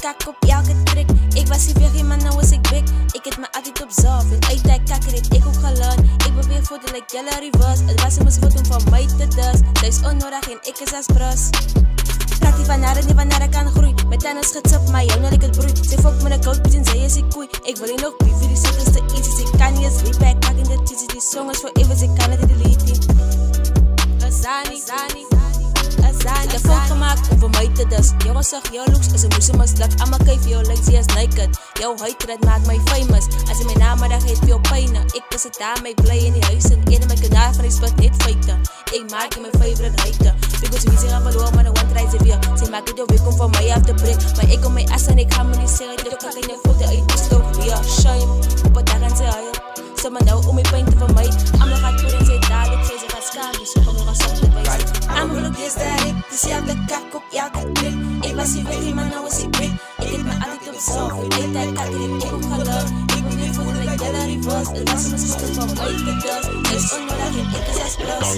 Kak op elke trek. Ik was hier weg, maar nou is ik back. Ik heb me altijd op zelf en uit kakker het ik ook geleerd. Ik beweeg voor de like jelle reverse. Het was immers voor toen van mij te dus. Zij is onnodig en ik is als brus. Praat die van nare, die van nare kan groeien. Met tennis getip, maar jou nou ik het broei. Zij fok met een koud en zij is ik koei. Ik wil hier nog beef, die shit is te easy. Ik kan niet eens sleep, ik pak in de cheesy. Die song is voor even, ik kan het niet delete. Azani, de fout gemaakt om voor mij te dus. Jou zeg, jouw looks is een moesie misluk. I'ma kijf jou like ze is naked. Jouw huidred maakt mij famous. Als je mijn naam maar dan geeft veel pijn. Ik was het daarmee blij in die huis. En eerder mijn kanaal van die spot niet feiten. Ik maak je mijn favorite huiden. Because wie zich aan verloren, maar de one tries weer. Ze maken het weer om van mij af te breken. Maar ik kom mijn ass en ik ga me niet zeggen. Dat ik in je voeten uit de stoof weer. Shame, op het dag en ze huil. Ze me nou om mijn pijn te van mij. Amma gaat voor en zij dadelijk. Zij zich gaat schaam, dus kom nog eens op de wijs. Amma wil ook eerst daar ik. Dezelfde kak op elke trek. Ik was hier weg, maar nou is ik weg. Ik heb me altijd op zelf. En uit kakker het ik ook geleerd. Ik ben weer voor de like jelle reverse. Het was mijn school van mij te dus. Het is onnodig en ik is als plus.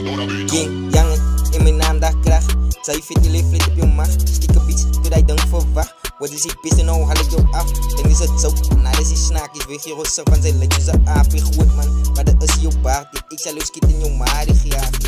King, jongen, in mijn naam dag kracht. Zij fit die leeflet op je macht. Stiekem iets, doe dat dan verwacht. Wat is die piste nou, haal ik jou af. Dan is het zo, nou is die snaakjes weg. Je roze van zijn lekjes een aapje goed man. Maar dat is jouw baard, ik zal jou schieten in jouw marie graafje.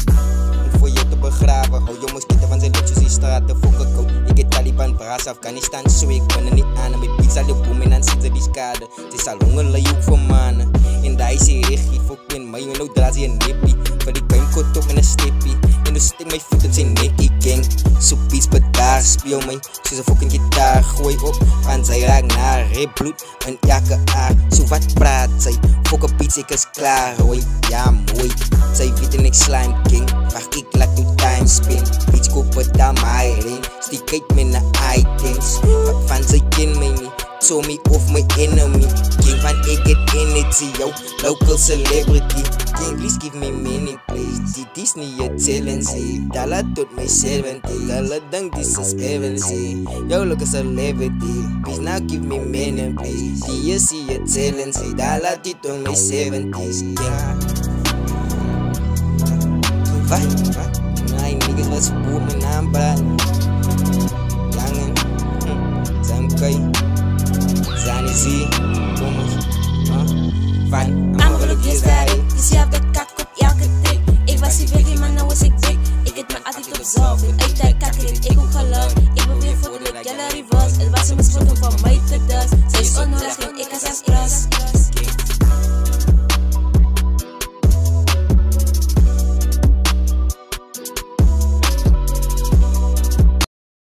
Om voor jou te begraven, hou jou moskieten van zijn lekjes in straat te fokken koud. Ik heb Taliban, Braas, Afghanistan, zo ik ben er niet aan. En mijn pizza zal je boom en dan zit ze die schade. Het is al hongerlijk ook voor mannen. En daar is hij regie, fok in mij, en nou draait hij een nippie. Voor die kan je kot op met een stippie. En dus stik mijn voet op zijn nekkie gang. Zo pies bedaar, speel mij, zoals een fucking gitaar. Gooi op, van zij raakt naar ribloed, een jakke aar. Zo wat praat zij, fokken beats, ik is klaar. Hoi, ja mooi, zij weet en ik slime king. Vraag ik laat toe time spin. Beats kopen daar mij heen, stiek uit met de items. Wat van zij ken mij niet, show me of my enemy. King van ik het energy, yo, local celebrity. King please give me many plays. Dit is niet je challenge. Dala tot mij 70. Dala dank this is heavenly. Yo look a celebrity. Please now give me many plays. Die is je challenge. Dala dit tot mij 70's. Wat? Nee, niggas was boer mijn naam brand. Jangen, Zamkai, Zanizi, Thomas, fine.